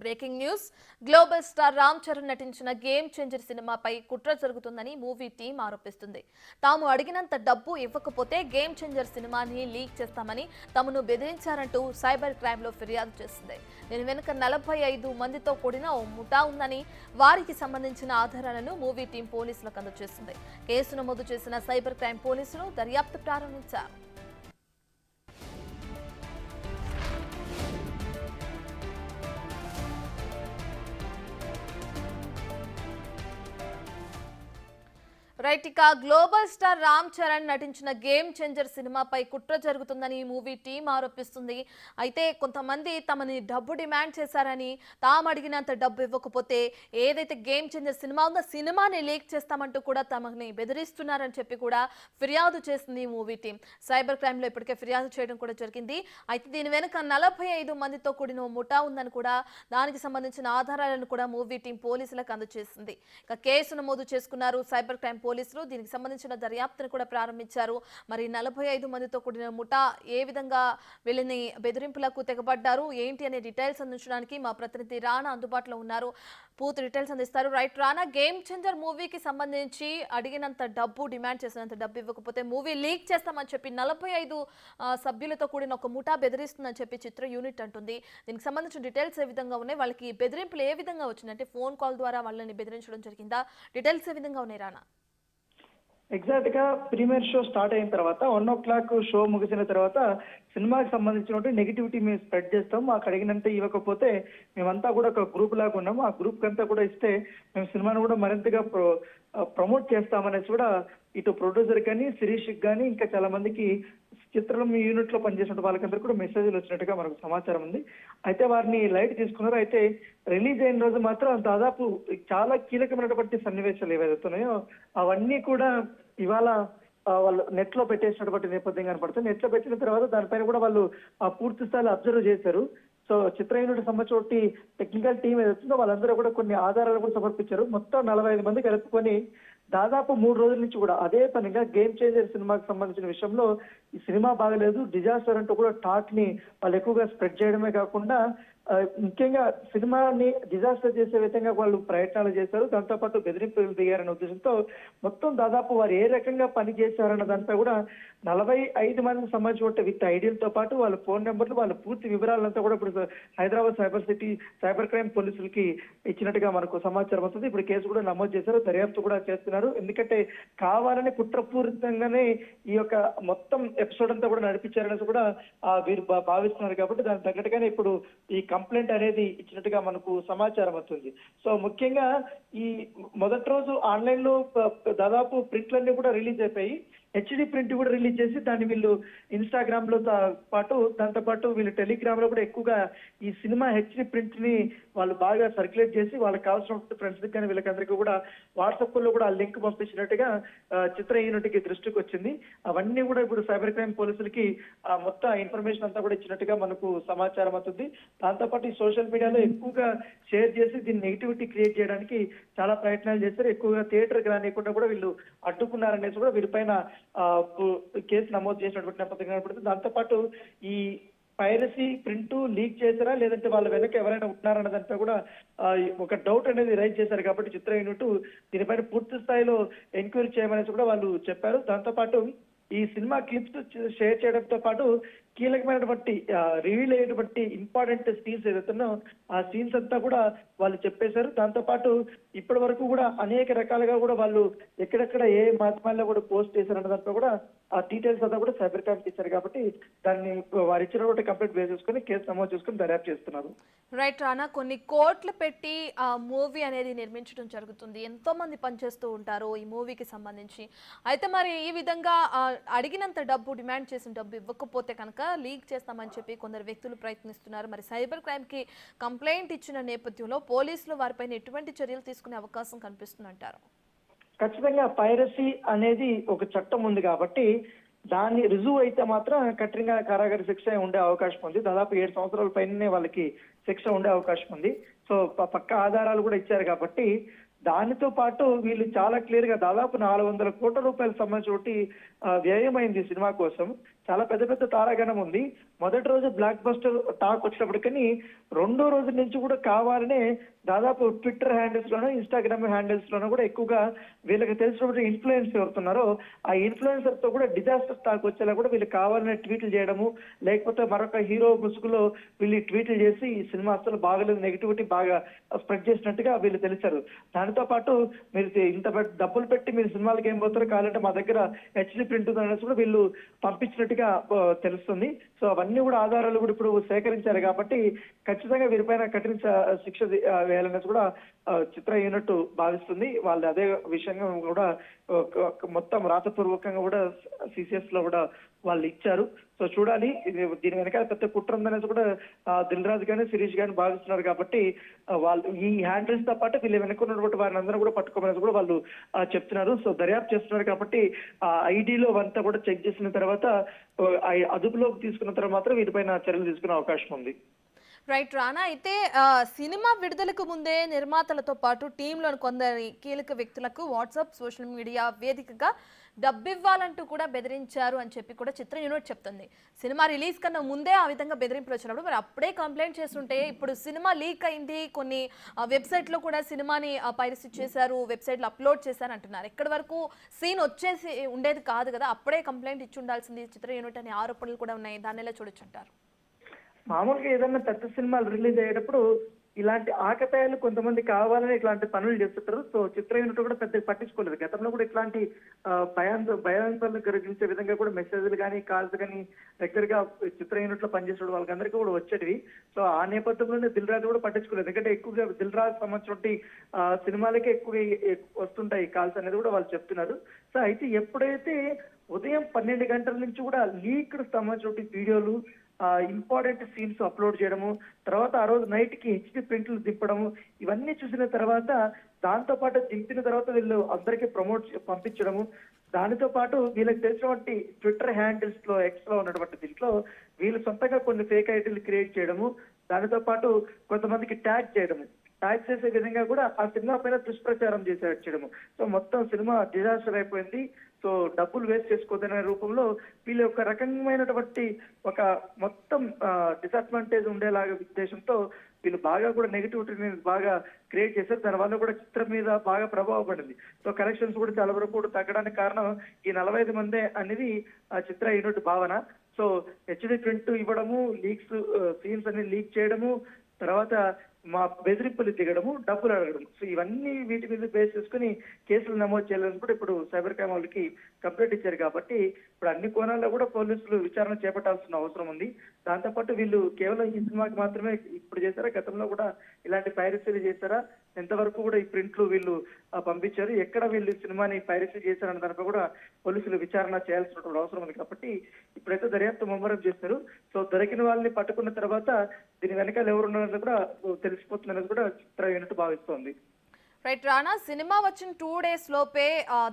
Breaking news. Global star Ram Charan నటించిన game changer సినిమాపై కుట్ర జరుగుతుందని మూవీ టీం ఆరోపిస్తుంది. తాము అడిగినంత డబ్బు ఇవ్వకపోతే గేమ్ చేంజర్ సినిమాని లీక్ చేస్తామని తమను బెదిరించారంటూ సైబర్ క్రైమ్ లో ఫిర్యాదు చేసింది. దీని వెనుక 45 మందితో కూడిన ఓ ముఠా ఉందని, వారికి సంబంధించిన ఆధారాలను మూవీ టీం పోలీసులకు అందజేసింది. కేసు నమోదు చేసిన సైబర్ క్రైమ్ పోలీసులు దర్యాప్తు ప్రారంభించారు. రైట్, ఇక గ్లోబల్ స్టార్ రామ్ చరణ్ నటించిన గేమ్ చేంజర్ సినిమాపై కుట్ర జరుగుతుందని మూవీ టీం ఆరోపిస్తుంది. అయితే కొంతమంది తమని డబ్బు డిమాండ్ చేశారని, తాము అడిగినంత డబ్బు ఇవ్వకపోతే ఏదైతే గేమ్ చేంజర్ సినిమా ఉందో సినిమాని లీక్ చేస్తామంటూ కూడా తమని బెదిరిస్తున్నారని చెప్పి కూడా ఫిర్యాదు చేసింది మూవీ టీం. సైబర్ క్రైమ్ లో ఇప్పటికే ఫిర్యాదు చేయడం కూడా జరిగింది. అయితే దీని వెనుక 45 మందితో కూడిన ముఠా ఉందని కూడా, దానికి సంబంధించిన ఆధారాలను కూడా మూవీ టీం పోలీసులకు అందజేసింది. ఇక కేసు నమోదు చేసుకున్నారు సైబర్ క్రైమ్ పోలీసులు. దీనికి సంబంధించిన దర్యాప్తును కూడా ప్రారంభించారు. మరి 45 మందితో కూడిన ముఠా ఏ విధంగా వీళ్ళని బెదిరింపులకు తెగబడ్డారు ఏంటి అనే డీటెయిల్స్ అందించడానికి మా ప్రతినిధి రానా అందుబాటులో ఉన్నారు. పూర్తి డీటెయిల్స్ అందిస్తారు. రైట్ రానా, గేమ్ చేంజర్ మూవీకి సంబంధించి అడిగినంత డబ్బు, డిమాండ్ చేసినంత డబ్బు ఇవ్వకపోతే మూవీ లీక్ చేస్తామని చెప్పి 45 సభ్యులతో కూడిన ఒక ముఠా బెదిరిస్తుందని చెప్పి చిత్ర యూనిట్ అంటుంది. దీనికి సంబంధించిన డీటెయిల్స్ ఏ విధంగా ఉన్నాయి, వాళ్ళకి బెదిరింపులు ఏ విధంగా వచ్చింది, అంటే ఫోన్ కాల్ ద్వారా వాళ్ళని బెదిరించడం జరిగిందా, డీటెయిల్స్ ఏ విధంగా ఉన్నాయి రానా? ఎగ్జాక్ట్ గా ప్రీమియర్ షో స్టార్ట్ అయిన తర్వాత 1 o'clock షో ముగిసిన తర్వాత సినిమాకి సంబంధించినటువంటి నెగిటివిటీ మేము స్ప్రెడ్ చేస్తాం, మాకు అడిగినంత ఇవ్వకపోతే మేమంతా కూడా ఒక గ్రూప్ లాగా ఉన్నాము, ఆ గ్రూప్ అంతా కూడా ఇస్తే మేము సినిమాను కూడా మరింతగా ప్రమోట్ చేస్తామనేసి కూడా ఇటు ప్రొడ్యూసర్ కానీ, శిరీష్ కానీ, ఇంకా చాలా మందికి చిత్రం యూనిట్ లో పనిచేసిన వాళ్ళకందరూ కూడా మెసేజ్లు వచ్చినట్టుగా మనకు సమాచారం ఉంది. అయితే వారిని లైట్ తీసుకున్నారు. అయితే రిలీజ్ అయిన రోజు మాత్రం దాదాపు చాలా కీలకమైనటువంటి సన్నివేశాలు ఏవైతున్నాయో అవన్నీ కూడా ఇవాళ వాళ్ళు నెట్ లో పెట్టేసినటువంటి నేపథ్యం కనపడుతుంది. నెట్ లో పెట్టిన తర్వాత దానిపైన కూడా వాళ్ళు పూర్తి స్థాయిలో అబ్జర్వ్ చేశారు. సో చిత్ర యూనిట్ సంబంధించి టెక్నికల్ టీం ఏదైతుందో వాళ్ళందరూ కూడా కొన్ని ఆధారాలు కూడా సమర్పించారు. మొత్తం 45 మంది కలుపుకొని దాదాపు 3 రోజుల నుంచి కూడా అదే పనిగా గేమ్ చేంజర్ సినిమాకి సంబంధించిన విషయంలో ఈ సినిమా బాగలేదు, డిజాస్టర్ అంటూ కూడా టాక్ ని వాళ్ళు ఎక్కువగా స్ప్రెడ్ చేయడమే కాకుండా ముఖ్యంగా సినిమాని డిజాస్టర్ చేసే విధంగా వాళ్ళు ప్రయత్నాలు చేశారు. దాంతోపాటు బెదిరింపులు దిగారనే ఉద్దేశంతో మొత్తం దాదాపు వారు ఏ రకంగా పని చేశారన్న దానిపై కూడా 45 మందికి సంబంధించిన విత్ ఐడియాలతో పాటు వాళ్ళ ఫోన్ నెంబర్లు, వాళ్ళ పూర్తి వివరాలంతా కూడా ఇప్పుడు హైదరాబాద్ సైబర్ క్రైమ్ పోలీసులకి ఇచ్చినట్టుగా మనకు సమాచారం వస్తుంది. ఇప్పుడు కేసు కూడా నమోదు చేశారు, దర్యాప్తు కూడా చేస్తున్నారు. ఎందుకంటే కావాలని కుట్రపూరితంగానే ఈ యొక్క మొత్తం ఎపిసోడ్ అంతా కూడా నడిపించారనేసి కూడా వీరు భావిస్తున్నారు. కాబట్టి దానికి తగ్గట్టుగానే ఇప్పుడు ఈ కంప్లైంట్ అనేది ఇచ్చినట్టుగా మనకు సమాచారం వస్తుంది. సో ముఖ్యంగా ఈ మొదటి రోజు ఆన్లైన్ లో దాదాపు ప్రింట్లన్నీ కూడా రిలీజ్ అయిపోయి హెచ్డి ప్రింట్ కూడా రిలీజ్ చేసి దాన్ని వీళ్ళు ఇన్స్టాగ్రామ్ లో పాటు దాంతో పాటు వీళ్ళు టెలిగ్రామ్ లో కూడా ఎక్కువగా ఈ సినిమా హెచ్డి ప్రింట్ ని వాళ్ళు బాగా సర్క్యులేట్ చేసి వాళ్ళకి కావాల్సిన ఫ్రెండ్స్ కానీ వీళ్ళకందరికీ కూడా వాట్సాప్ లో కూడా లింక్ పంపించినట్టుగా చిత్ర యూనిట్ కి దృష్టికి వచ్చింది. అవన్నీ కూడా ఇప్పుడు సైబర్ క్రైమ్ పోలీసులకి మొత్తం ఇన్ఫర్మేషన్ అంతా కూడా ఇచ్చినట్టుగా మనకు సమాచారం అవుతుంది. దాంతోపాటు ఈ సోషల్ మీడియాలో ఎక్కువగా షేర్ చేసి దీన్ని నెగిటివిటీ క్రియేట్ చేయడానికి చాలా ప్రయత్నాలు చేశారు. ఎక్కువగా థియేటర్కి రానియకుండా కూడా వీళ్ళు అడ్డుకున్నారనేసి కూడా వీరిపైన కేసు నమోదు చేసినటువంటి నేపథ్యం కనపడుతుంది. దాంతోపాటు ఈ పైరసీ ప్రింట్ లీక్ చేశారా లేదంటే వాళ్ళ వెనక ఎవరైనా ఉన్నారన్న దానిపై కూడా ఒక డౌట్ అనేది రైజ్ చేశారు. కాబట్టి చిత్ర యూనిట్ దీనిపైన పూర్తి స్థాయిలో ఎంక్వైరీ చేయమనేసి కూడా వాళ్ళు చెప్పారు. దాంతోపాటు ఈ సినిమా క్లిప్స్ షేర్ చేయడంతో పాటు కీలకమైనటువంటి రివీల్ అయ్యేటువంటి ఇంపార్టెంట్ సీన్స్ ఏదైతున్నో ఆ సీన్స్ అంతా కూడా వాళ్ళు చెప్పేశారు. దాంతో పాటు ఇప్పటి వరకు కూడా అనేక రకాలుగా కూడా వాళ్ళు ఎక్కడెక్కడ ఏ మాధ్యమాల్లో కూడా పోస్ట్ చేశారన్న దాంట్లో కూడా ఆ డీటెయిల్స్ అంతా కూడా సైబర్ క్రైమ్ ఇచ్చారు. కాబట్టి దాన్ని వారు ఇచ్చినటువంటి కంప్లైంట్ బేస్ చేసుకుని కేసు నమోదు చేసుకుని దర్యాప్తు చేస్తున్నారు. రైట్ రానా, కొన్ని కోట్లు పెట్టి ఆ మూవీ అనేది నిర్మించడం జరుగుతుంది, ఎంతో మంది పనిచేస్తూ ఉంటారు ఈ మూవీకి సంబంధించి. అయితే మరి ఈ విధంగా అడిగినంత డబ్బు, డిమాండ్ చేసిన డబ్బు ఇవ్వకపోతే కనుక లీక్ చేస్తామని చెప్పి కొందరు వ్యక్తులు ప్రయత్నిస్తున్నారు. మరి సైబర్ క్రైమ్ కి కంప్లైంట్ ఇచ్చిన నేపథ్యంలో పోలీసులు వారిపైన ఎటువంటి చర్యలు తీసుకునే అవకాశం కనిపిస్తుందంటారు? ఖచ్చితంగా పైరసీ అనేది ఒక చట్టం ఉంది కాబట్టి దాన్ని రుజువు అయితే మాత్రం కఠినంగా కారాగార శిక్ష ఉండే అవకాశం ఉంది. దాదాపు 7 సంవత్సరాల పైనే వాళ్ళకి శిక్ష ఉండే అవకాశం ఉంది. సో పక్క ఆధారాలు కూడా ఇచ్చారు కాబట్టి దానితో పాటు వీళ్ళు చాలా క్లియర్ గా దాదాపు 400 కోట్ల రూపాయల సంబంధించి వ్యయమైంది సినిమా కోసం. చాలా పెద్ద పెద్ద తారాగణం ఉంది. మొదటి రోజు బ్లాక్ బస్టర్ టాక్ వచ్చినప్పటికీ రెండో రోజు నుంచి కూడా కావాలనే దాదాపు ట్విట్టర్ హ్యాండిల్స్ లోనూ ఇన్స్టాగ్రామ్ హ్యాండిల్స్ లోనూ కూడా ఎక్కువగా వీళ్ళకి తెలిసినటువంటి ఇన్ఫ్లుయెన్స్ ఎవరుతున్నారో ఆ ఇన్ఫ్లుయెన్సర్ తో కూడా డిజాస్టర్ టాక్ వచ్చేలా కూడా వీళ్ళు కావాలనే ట్వీట్లు చేయడము, లేకపోతే మరొక హీరో ముసుగులో వీళ్ళు ట్వీట్లు చేసి ఈ సినిమా అసలు బాగలేదు, నెగిటివిటీ బాగా స్ప్రెడ్ చేసినట్టుగా వీళ్ళు తెలిసారు. దానితో పాటు మీరు ఇంత డబ్బులు పెట్టి మీరు సినిమాలకి ఏం పోతారు, కావాలంటే మా దగ్గర హెచ్డి ప్రింట్ ఉంది అనేసి కూడా వీళ్ళు పంపించినట్టుగా తెలుస్తుంది. సో అవన్నీ కూడా ఆధారాలు కూడా ఇప్పుడు సేకరించారు కాబట్టి ఖచ్చితంగా వీరిపైన కఠిన శిక్ష వేయాలనేసి కూడా చిత్ర యూనిట్ భావిస్తుంది. వాళ్ళు అదే విషయంగా కూడా మొత్తం రాతపూర్వకంగా కూడా సిసిఎస్ లో కూడా వాళ్ళు ఇచ్చారు. సో చూడాలి, దీని వెనకాల పెద్ద కుట్ర ఉందనేసి కూడా దిల్ రాజు గానీ శిరీష్ గానీ భావిస్తున్నారు కాబట్టి వాళ్ళు ఈ హ్యాండిల్స్ తో పాటు వీళ్ళు వెనుకున్నటువంటి వారిని అందరూ కూడా పట్టుకోమనేసి కూడా వాళ్ళు చెప్తున్నారు. సో దర్యాప్తు చేస్తున్నారు కాబట్టి ఆ ఐడీలో అంతా కూడా చెక్ చేసిన తర్వాత అదుపులోకి తీసుకున్న తర్వాత మాత్రం వీటిపైన చర్యలు తీసుకునే అవకాశం ఉంది. రైట్ రానా, అయితే సినిమా విడుదలకు ముందే నిర్మాతలతో పాటు టీంలోని కొందరి కీలక వ్యక్తులకు వాట్సాప్ సోషల్ మీడియా వేదికగా డబ్బివ్వాలంటూ కూడా బెదిరించారు అని చెప్పి కూడా చిత్ర యూనిట్ చెప్తుంది. సినిమా రిలీజ్ కన్నా ముందే ఆ విధంగా బెదిరింపులు వచ్చినప్పుడు మరి అప్పుడే కంప్లైంట్ చేస్తుంటే ఇప్పుడు సినిమా లీక్ అయింది, కొన్ని వెబ్సైట్లో కూడా సినిమాని పైరసీ చేశారు, వెబ్సైట్లో అప్లోడ్ చేశారు అంటున్నారు. ఎక్కడి వరకు సీన్ వచ్చేసి ఉండేది కాదు కదా, అప్పుడే కంప్లైంట్ ఇచ్చి ఉండాల్సింది చిత్ర యూనిట్ అనే ఆరోపణలు కూడా ఉన్నాయి. దాన్ని ఎలా చూడొచ్చు అంటారు? మామూలుగా ఏదైనా పెద్ద సినిమాలు రిలీజ్ అయ్యేటప్పుడు ఇలాంటి ఆకతాయాలు కొంతమంది కావాలని ఇట్లాంటి పనులు చేస్తుంటారు. సో చిత్ర యూనిట్ కూడా పెద్దగా పట్టించుకోలేదు. గతంలో కూడా ఇట్లాంటి భయాందోళన కలిగించే విధంగా కూడా మెసేజ్లు కానీ కాల్స్ కానీ రెగ్యులర్ గా చిత్ర యూనిట్ లో పనిచేసే వాళ్ళకందరికీ కూడా వచ్చేటివి. సో ఆ నేపథ్యంలోనే దిల్ రాజు కూడా పట్టించుకోలేదు. ఎందుకంటే ఎక్కువగా దిల్ రాజు సంబంధించిన సినిమాలకే ఎక్కువ వస్తుంటాయి కాల్స్ అనేది కూడా వాళ్ళు చెప్తున్నారు. సో అయితే ఎప్పుడైతే ఉదయం 12 గంటల నుంచి కూడా లీక్డ్ సంబంధించిన వీడియోలు, ఇంపార్టెంట్ సీన్స్ అప్లోడ్ చేయడము, తర్వాత ఆ రోజు నైట్ కి హెచ్డి ప్రింట్లు దింపడము, ఇవన్నీ చూసిన తర్వాత దాంతో పాటు దింపిన తర్వాత వీళ్ళు అందరికీ పంపించడము, దానితో పాటు వీళ్ళకి తెలిసినటువంటి ట్విట్టర్ హ్యాండిల్స్ లో ఎక్స్ లో ఉన్నటువంటి దీంట్లో వీళ్ళు సొంతంగా కొన్ని ఫేక్ ఐడీలు క్రియేట్ చేయడము, దానితో పాటు కొంతమందికి ట్యాగ్ చేయడము, ట్యాగ్ చేసే విధంగా కూడా ఆ సినిమా పైన దుష్ప్రచారం చేయడము. సో మొత్తం సినిమా డిజాస్టర్ అయిపోయింది. సో డబ్బులు వేస్ట్ చేసుకోదనే రూపంలో వీళ్ళు ఒక రకమైనటువంటి ఒక మొత్తం డిసడ్వాంటేజ్ ఉండేలాగా ఉద్దేశంతో వీళ్ళు బాగా కూడా నెగిటివిటీని బాగా క్రియేట్ చేశారు. దానివల్ల కూడా చిత్రం మీద బాగా ప్రభావం పడింది. సో కలెక్షన్స్ కూడా చాలా వరకు కూడా తగ్గడానికి కారణం ఈ 45 మందే అనేది ఆ చిత్ర యూనిట్ భావన. సో హెచ్డి ప్రింట్ ఇవ్వడము, లీక్స్ సీన్స్ అన్ని లీక్ చేయడము, తర్వాత మా బెదిరింపులు దిగడము, డబ్బులు అడగడం, సో ఇవన్నీ వీటి మీద బేస్ చేసుకుని కేసులు నమోదు చేయాలని కూడా ఇప్పుడు సైబర్ క్రైమ్ వాళ్ళకి కంప్లైంట్ ఇచ్చారు. కాబట్టి ఇప్పుడు అన్ని కోణాల్లో కూడా పోలీసులు విచారణ చేపట్టాల్సిన అవసరం ఉంది. దాంతోపాటు వీళ్ళు కేవలం ఈ సినిమాకి మాత్రమే ఇప్పుడు చేశారా, గతంలో కూడా ఇలాంటి పైరసీలు చేశారా, ఎంతవరకు కూడా ఈ ప్రింట్లు వీళ్ళు పంపించారు, ఎక్కడ వీళ్ళు సినిమాని పైరసీ చేశారన్న దానిపై కూడా పోలీసులు విచారణ చేయాల్సినటువంటి అవసరం ఉంది. కాబట్టి ఇప్పుడైతే దర్యాప్తు ముమ్మరం చేస్తారు. సో దొరికిన వాళ్ళని పట్టుకున్న తర్వాత దీని వెనకాల ఎవరున్నారని కూడా తెలిసిపోతుందనేది కూడా చిత్ర యూనిట్ భావిస్తోంది. రైట్ రానా, సినిమా వచ్చిన 2 days లోపే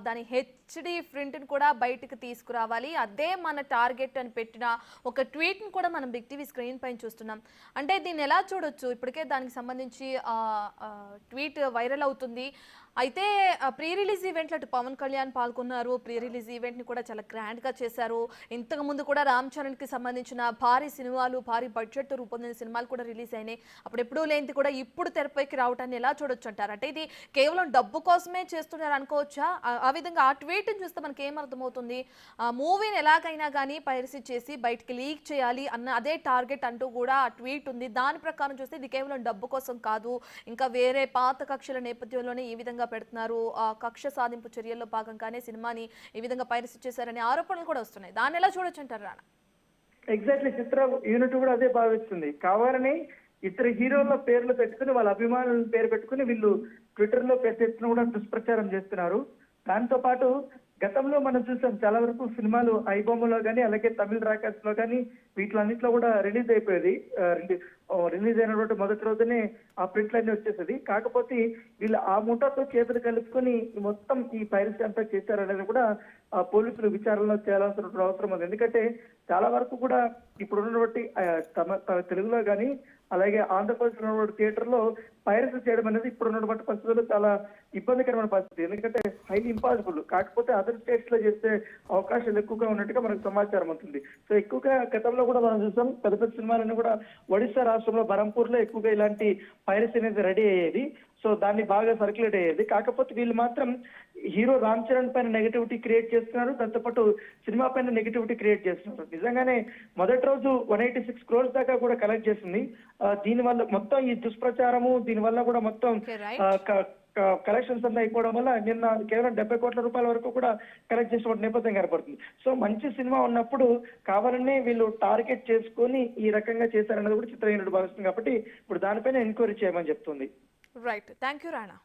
దాని హెచ్డి ప్రింట్ని కూడా బయటకు తీసుకురావాలి, అదే మన టార్గెట్ అని పెట్టిన ఒక ట్వీట్ని కూడా మనం బిగ్ టీవీ స్క్రీన్ పైన చూస్తున్నాం. అంటే దీన్ని ఎలా చూడొచ్చు? ఇప్పటికే దానికి సంబంధించి ట్వీట్ వైరల్ అవుతుంది. అయితే ప్రీ రిలీజ్ ఈవెంట్లో అటు పవన్ కళ్యాణ్ పాల్గొన్నారు. ప్రీ రిలీజ్ ఈవెంట్ని కూడా చాలా గ్రాండ్గా చేశారు. ఇంతకుముందు కూడా రామ్ చరణ్కి సంబంధించిన భారీ సినిమాలు, భారీ బడ్జెట్ రూపొందిన సినిమాలు కూడా రిలీజ్ అయినాయి. అప్పుడు ఎప్పుడూ లేనిది కూడా ఇప్పుడు తెరపైకి రావటాన్ని ఎలా చూడొచ్చు అంటారు? అంటే ఇది కేవలం డబ్బు కోసమే చేస్తున్నారు అనుకోవచ్చా? ఆ విధంగా ఆ ట్వీట్ని చూస్తే మనకి ఏమర్థమవుతుంది? మూవీని ఎలాగైనా కానీ పైరసీ చేసి బయటికి లీక్ చేయాలి అన్న అదే టార్గెట్ అంటూ కూడా ఆ ట్వీట్ ఉంది. దాని ప్రకారం చూస్తే ఇది కేవలం డబ్బు కోసం కాదు, ఇంకా వేరే పాత కక్షల నేపథ్యంలోనే ఈ విధంగా పెడుతున్నారు. కక్ష సాధింపు చర్యల్లో భాగంగానే సినిమాని ఈ విధంగా పైరసీ చేశారనే ఆరోపణలు కూడా వస్తున్నాయి. దాన్ని ఎలా చూడొచ్చు అంటారు రానా? ఎగ్జాక్ట్లీ, చిత్ర యూనిట్ కూడా అదే భావిస్తుంది. కావాలని ఇద్దరు హీరోల పేర్లు పెట్టుకుని వాళ్ళ అభిమానుల పేరు పెట్టుకుని వీళ్ళు ట్విట్టర్ లో పెద్ద ఎత్తున కూడా దుష్ప్రచారం చేస్తున్నారు. దాంతో పాటు గతంలో మనం చూసాం చాలా వరకు సినిమాలు ఐబొమ్మలో కానీ అలాగే తమిళ రాకాస్ లో కానీ వీటిలన్నింటిలో కూడా రిలీజ్ అయిపోయేది. రిలీజ్ అయినటువంటి మొదటి రోజునే ఆ ప్రింట్లన్నీ వచ్చేసేది. కాకపోతే వీళ్ళు ఆ ముఠాతో చేతులు కలుపుకొని మొత్తం ఈ పైరసీ అంతా చేశారనేది కూడా పోలీసులు విచారణలో చేయాల్సిన అవసరం ఉంది. ఎందుకంటే చాలా వరకు కూడా ఇప్పుడు ఉన్నటువంటి తెలుగులో కానీ అలాగే ఆంధ్రప్రదేశ్ ఉన్న థియేటర్లో పైరసీ చేయడం అనేది ఇప్పుడు ఉన్నటువంటి పరిస్థితుల్లో చాలా ఇబ్బందికరమైన పరిస్థితి. ఎందుకంటే హైలీ ఇంపాసిబుల్. కాకపోతే అదర్ స్టేట్స్ లో చేసే అవకాశాలు ఎక్కువగా ఉన్నట్టుగా మనకు సమాచారం అవుతుంది. సో ఎక్కువగా గతంలో కూడా మనం చూసాం, పెద్ద పెద్ద సినిమాలన్నీ కూడా ఒడిశా రాష్ట్రంలో బరంపూర్ లో ఎక్కువగా ఇలాంటి పైరసీ అనేది రెడీ అయ్యేది. సో దాన్ని బాగా సర్క్యులేట్ అయ్యేది. కాకపోతే వీళ్ళు మాత్రం హీరో రామ్ చరణ్ పైన నెగటివిటీ క్రియేట్ చేస్తున్నారు, దాంతోపాటు సినిమా పైన నెగటివిటీ క్రియేట్ చేస్తున్నారు. నిజంగానే మొదటి రోజు 186 crores దాకా కూడా కలెక్ట్ చేసింది. దీని వల్ల మొత్తం ఈ దుష్ప్రచారము, దీని వల్ల కూడా మొత్తం Okay, right. కలెక్షన్స్ అన్నీ అయిపోవడం వల్ల నిన్న కేవలం 70 కోట్ల రూపాయల వరకు కూడా కలెక్ట్ చేసిన నేపథ్యం కనపడుతుంది. సో మంచి సినిమా ఉన్నప్పుడు కావాలనే వీళ్ళు టార్గెట్ చేసుకొని ఈ రకంగా చేశారన్నది కూడా చిత్రహీనుడు భావిస్తుంది. కాబట్టి ఇప్పుడు దానిపైన ఎంక్వైరీ చేయమని చెప్తుంది. Right, thank you Rana.